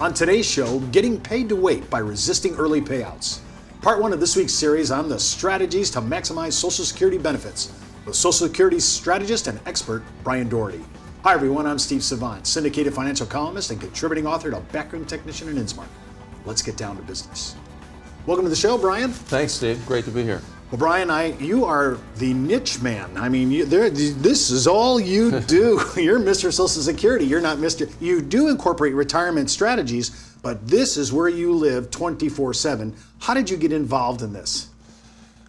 On today's show, getting paid to wait by resisting early payouts. Part one of this week's series on the strategies to maximize Social Security benefits with Social Security strategist and expert Brian Doherty. Hi everyone, I'm Steve Savant, syndicated financial columnist and contributing author to Backroom Technician and Insmart. Let's get down to business. Welcome to the show, Brian. Thanks, Steve. Great to be here. Well, Brian, you are the niche man. I mean, this is all you do. You're Mr. Social Security. You're not Mr. You do incorporate retirement strategies, but this is where you live 24/7. How did you get involved in this?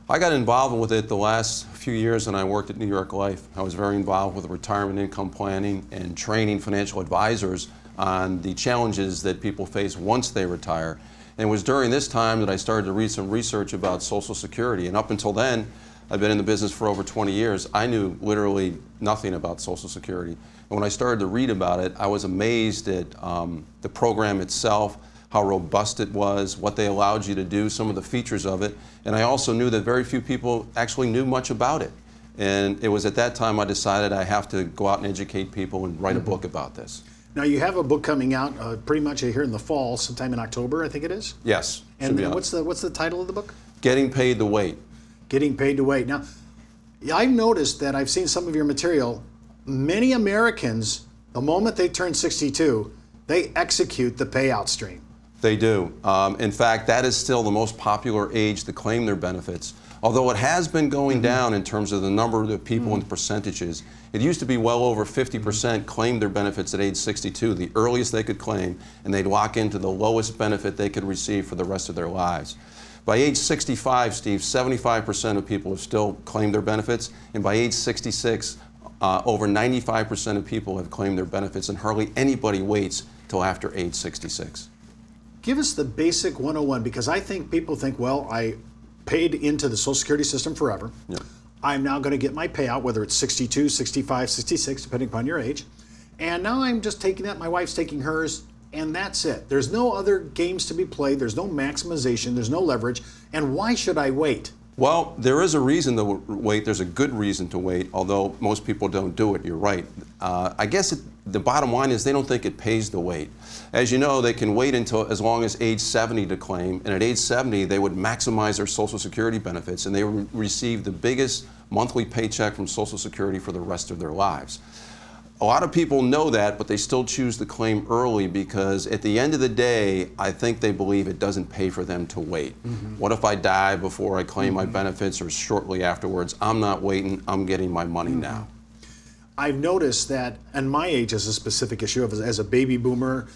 I got involved with it the last few years when I worked at New York Life. I was very involved with retirement income planning and training financial advisors on the challenges that people face once they retire. And it was during this time that I started to read some research about Social Security. And up until then, I've been in the business for over 20 years. I knew literally nothing about Social Security. And when I started to read about it, I was amazed at the program itself, how robust it was, what they allowed you to do, some of the features of it. And I also knew that very few people actually knew much about it. And it was at that time I decided I have to go out and educate people and write a book about this. Now, you have a book coming out pretty much here in the fall, sometime in October, I think it is? Yes. And what's the title of the book? Getting Paid to Wait. Getting Paid to Wait. Now, I've noticed that I've seen some of your material. Many Americans, the moment they turn 62, they execute the payout stream. They do. In fact, that is still the most popular age to claim their benefits. Although it has been going down in terms of the number of people and percentages. It used to be well over 50% claimed their benefits at age 62, the earliest they could claim, and they'd lock into the lowest benefit they could receive for the rest of their lives. By age 65, Steve, 75% of people have still claimed their benefits, and by age 66, over 95% of people have claimed their benefits, and hardly anybody waits till after age 66. Give us the basic 101, because I think people think, well, I paid into the Social Security system forever. Yep. I'm now going to get my payout, whether it's 62, 65, 66, depending upon your age. And now I'm just taking that, my wife's taking hers, and that's it. There's no other games to be played, there's no maximization, there's no leverage, and why should I wait? Well, there is a reason to wait. There's a good reason to wait, although most people don't do it. You're right. I guess the bottom line is they don't think it pays to wait. As you know, they can wait until as long as age 70 to claim, and at age 70 they would maximize their Social Security benefits, and they would receive the biggest monthly paycheck from Social Security for the rest of their lives. A lot of people know that, but they still choose to claim early because at the end of the day, I think they believe it doesn't pay for them to wait. What if I die before I claim my benefits or shortly afterwards? I'm not waiting, I'm getting my money now. I've noticed that, and my age is a specific issue, as a baby boomer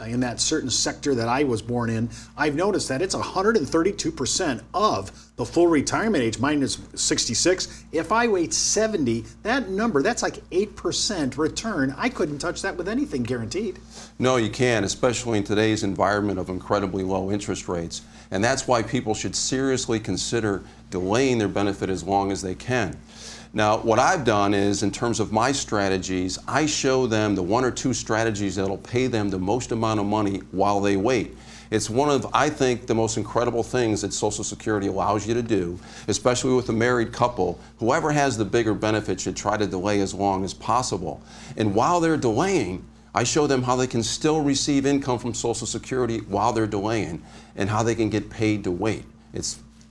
in that certain sector that I was born in, I've noticed that it's 132% of the full retirement age. Mine is 66. If I wait 70, that number, that's like 8% return. I couldn't touch that with anything guaranteed. No, you can't, especially in today's environment of incredibly low interest rates. And that's why people should seriously consider delaying their benefit as long as they can. Now, what I've done is, in terms of my strategies, I show them the one or two strategies that'll pay them the most amount of money while they wait. It's one of, I think, the most incredible things that Social Security allows you to do, especially with a married couple. Whoever has the bigger benefit should try to delay as long as possible. And while they're delaying, I show them how they can still receive income from Social Security while they're delaying and how they can get paid to wait.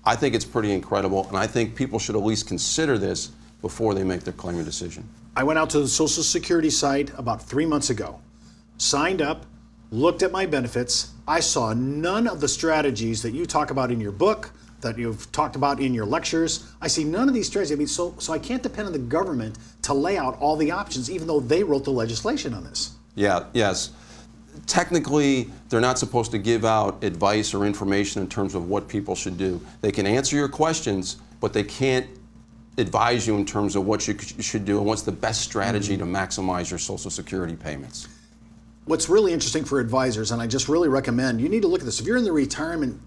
I think it's pretty incredible, and I think people should at least consider this before they make their claiming decision. I went out to the Social Security site about 3 months ago, signed up, looked at my benefits. I saw none of the strategies that you talk about in your book, that you've talked about in your lectures. I see none of these strategies. I mean, so I can't depend on the government to lay out all the options, even though they wrote the legislation on this. Yeah, yes. Technically, they're not supposed to give out advice or information in terms of what people should do. They can answer your questions, but they can't advise you in terms of what you should do and what's the best strategy to maximize your Social Security payments. What's really interesting for advisors, and I just really recommend, you need to look at this. If you're in the retirement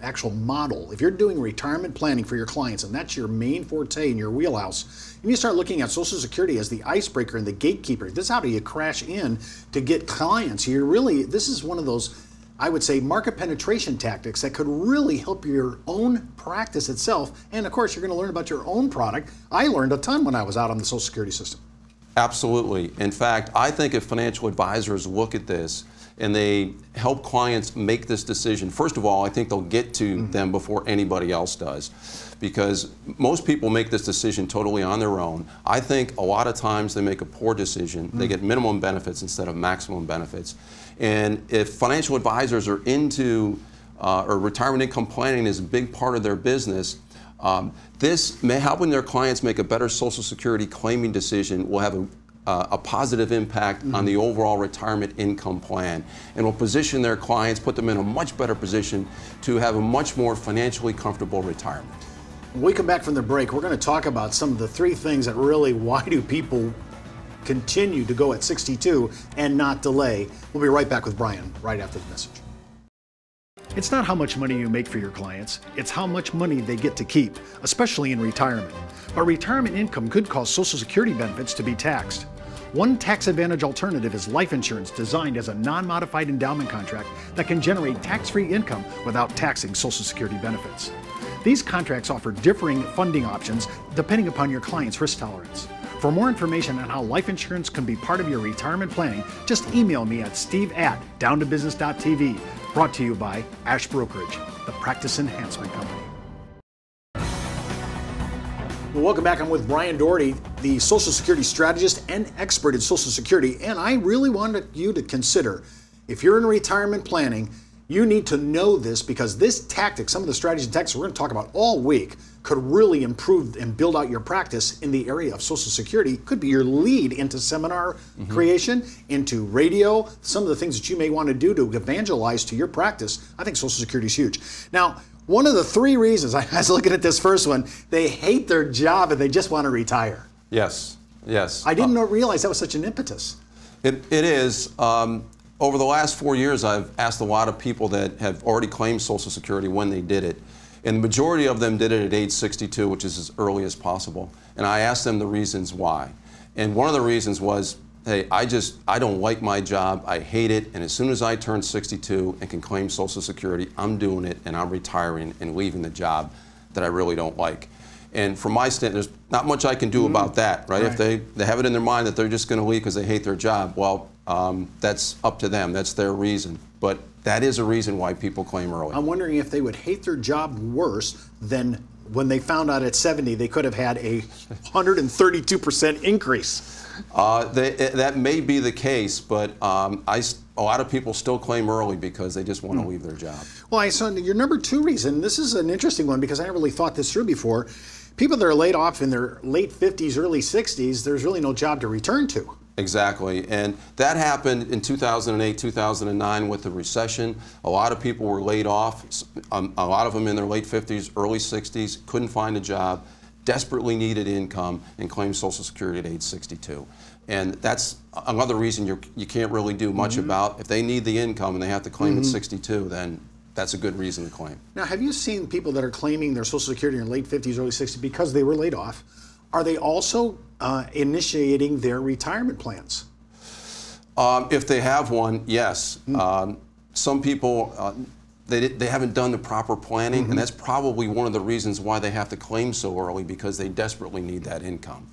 actual model, if you're doing retirement planning for your clients and that's your main forte in your wheelhouse, you need to start looking at Social Security as the icebreaker and the gatekeeper. This is how do you crash in to get clients. This is one of those, I would say, market penetration tactics that could really help your own practice itself. And of course, you're going to learn about your own product. I learned a ton when I was out on the Social Security system. Absolutely. In fact, I think if financial advisors look at this and they help clients make this decision, first of all, I think they'll get to them before anybody else does, because most people make this decision totally on their own. I think a lot of times they make a poor decision. They get minimum benefits instead of maximum benefits. And if financial advisors are into or retirement income planning is a big part of their business, this may helping their clients make a better Social Security claiming decision will have a positive impact on the overall retirement income plan, and will position their clients, put them in a much better position to have a much more financially comfortable retirement. When we come back from the break, we're going to talk about some of the 3 things that really, why do people continue to go at 62 and not delay. We'll be right back with Brian right after the message. It's not how much money you make for your clients, it's how much money they get to keep, especially in retirement. But retirement income could cause Social Security benefits to be taxed. One tax advantage alternative is life insurance designed as a non-modified endowment contract that can generate tax-free income without taxing Social Security benefits. These contracts offer differing funding options depending upon your client's risk tolerance. For more information on how life insurance can be part of your retirement planning, just email me at steve@downtobusiness.tv. Brought to you by Ash Brokerage, the practice enhancement company. Well, welcome back. I'm with Brian Doherty, the Social Security strategist and expert in Social Security. And I really wanted you to consider, if you're in retirement planning, you need to know this, because this tactic, some of the strategies and tactics we're going to talk about all week, could really improve and build out your practice in the area of Social Security. Could be your lead into seminar creation, into radio, some of the things that you may want to do to evangelize to your practice. I think Social Security is huge. Now, one of the 3 reasons, I was looking at this first one, they hate their job and they just want to retire. Yes, yes. I didn't realize that was such an impetus. It is. Over the last 4 years, I've asked a lot of people that have already claimed Social Security when they did it. And the majority of them did it at age 62, which is as early as possible. And I asked them the reasons why. And one of the reasons was, hey, I don't like my job, I hate it, and as soon as I turn 62 and can claim Social Security, I'm doing it and I'm retiring and leaving the job that I really don't like. And from my stand, there's not much I can do about that, right? If they have it in their mind that they're just going to leave because they hate their job, well, that's up to them. That's their reason. But that is a reason why people claim early. I'm wondering if they would hate their job worse than when they found out at 70 they could have had a 132% increase. That may be the case, but a lot of people still claim early because they just want to leave their job. Well, I saw your number 2 reason. This is an interesting one because I never really thought this through before. People that are laid off in their late 50s, early 60s, there's really no job to return to. Exactly, and that happened in 2008, 2009 with the recession. A lot of people were laid off, a lot of them in their late 50s, early 60s, couldn't find a job, desperately needed income, and claimed Social Security at age 62. And that's another reason you can't really do much about. If they need the income and they have to claim at 62, then that's a good reason to claim. Now, have you seen people that are claiming their Social Security in their late 50s, early 60s because they were laid off? Are they also initiating their retirement plans? If they have one, yes. Some people, they haven't done the proper planning, and that's probably one of the reasons why they have to claim so early, because they desperately need that income.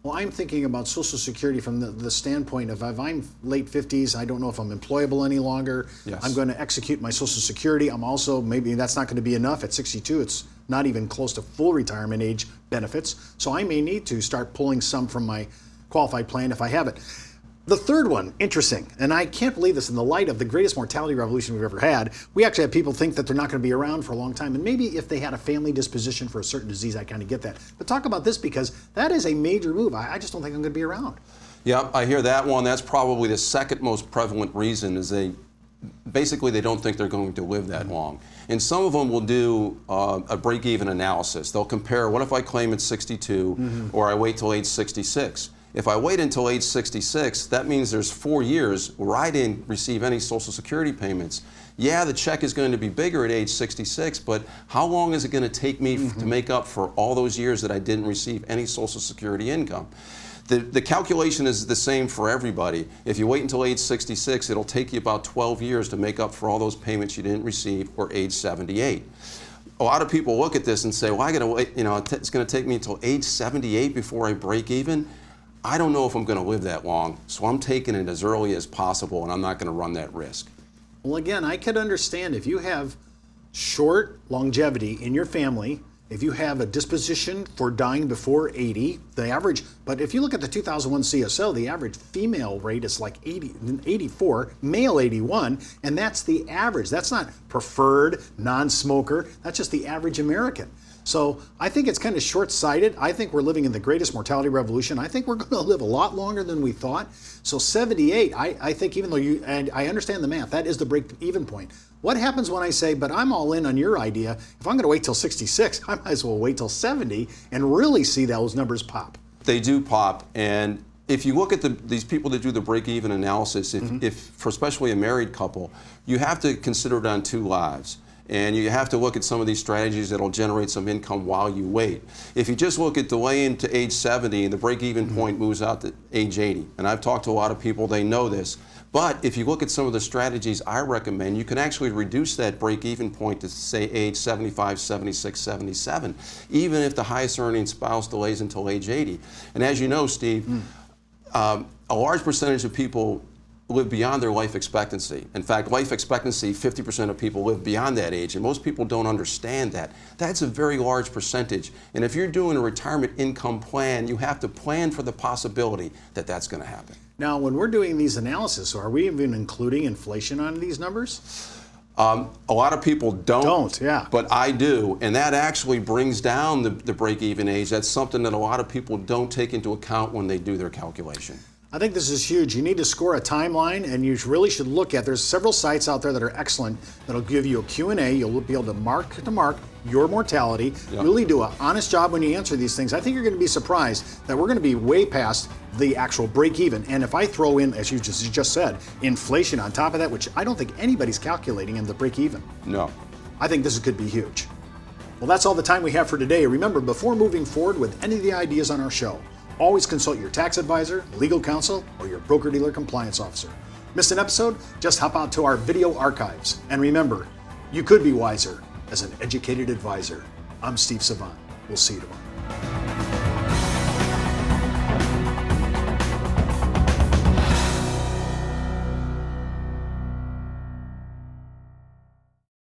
Well, I'm thinking about Social Security from the standpoint of, if I'm late 50s, I don't know if I'm employable any longer. Yes. I'm going to execute my Social Security. I'm also, maybe that's not going to be enough. At 62, it's not even close to full retirement age benefits. So I may need to start pulling some from my qualified plan if I have it. The third one, interesting, and I can't believe this, in the light of the greatest mortality revolution we've ever had, we actually have people think that they're not going to be around for a long time, and maybe if they had a family disposition for a certain disease, I kind of get that. But talk about this, because that is a major move. I just don't think I'm going to be around. Yeah, I hear that one. That's probably the second most prevalent reason, is basically they don't think they're going to live that long. And some of them will do a break-even analysis. They'll compare, what if I claim at 62 or I wait till age 66? If I wait until age 66, that means there's 4 years where I didn't receive any Social Security payments. Yeah, the check is going to be bigger at age 66, but how long is it going to take me to make up for all those years that I didn't receive any Social Security income? The calculation is the same for everybody. If you wait until age 66, it'll take you about 12 years to make up for all those payments you didn't receive, or age 78. A lot of people look at this and say, well, I got to wait, it's going to take me until age 78 before I break even. I don't know if I'm going to live that long, so I'm taking it as early as possible, and I'm not going to run that risk. Well, again, I could understand if you have short longevity in your family, if you have a disposition for dying before 80, the average, but if you look at the 2001 CSO, the average female rate is like 84, male 81, and that's the average. That's not preferred, non-smoker, that's just the average American. So I think it's kind of short-sighted. I think we're living in the greatest mortality revolution. I think we're going to live a lot longer than we thought. So 78, I think even though and I understand the math, that is the break-even point. What happens when I say, but I'm all in on your idea, if I'm going to wait till 66, I might as well wait till 70 and really see those numbers pop? They do pop, and if you look at these people that do the break-even analysis, if for especially a married couple, you have to consider it on 2 lives. And you have to look at some of these strategies that'll generate some income while you wait. If you just look at delaying to age 70 and the break-even point moves out to age 80, and I've talked to a lot of people, they know this, but if you look at some of the strategies I recommend, you can actually reduce that break-even point to, say, age 75, 76, 77, even if the highest earning spouse delays until age 80. And as you know, Steve, a large percentage of people live beyond their life expectancy. In fact, life expectancy, 50% of people live beyond that age, and most people don't understand that. That's a very large percentage. And if you're doing a retirement income plan, you have to plan for the possibility that that's going to happen. Now, when we're doing these analysis, are we even including inflation on these numbers? A lot of people don't, yeah. But I do, and that actually brings down the break-even age. That's something that a lot of people don't take into account when they do their calculation. I think this is huge. You need to score a timeline, and you really should look at, there's several sites out there that are excellent that'll give you a Q&A. You'll be able to mark your mortality, really do an honest job when you answer these things. I think you're going to be surprised that we're going to be way past the actual break even. And if I throw in, as you just said, inflation on top of that, which I don't think anybody's calculating in the break even. No. I think this could be huge. Well, that's all the time we have for today. Remember, before moving forward with any of the ideas on our show, always consult your tax advisor, legal counsel, or your broker-dealer compliance officer. Missed an episode? Just hop out to our video archives. And remember, you could be wiser as an educated advisor. I'm Steve Savant. We'll see you tomorrow.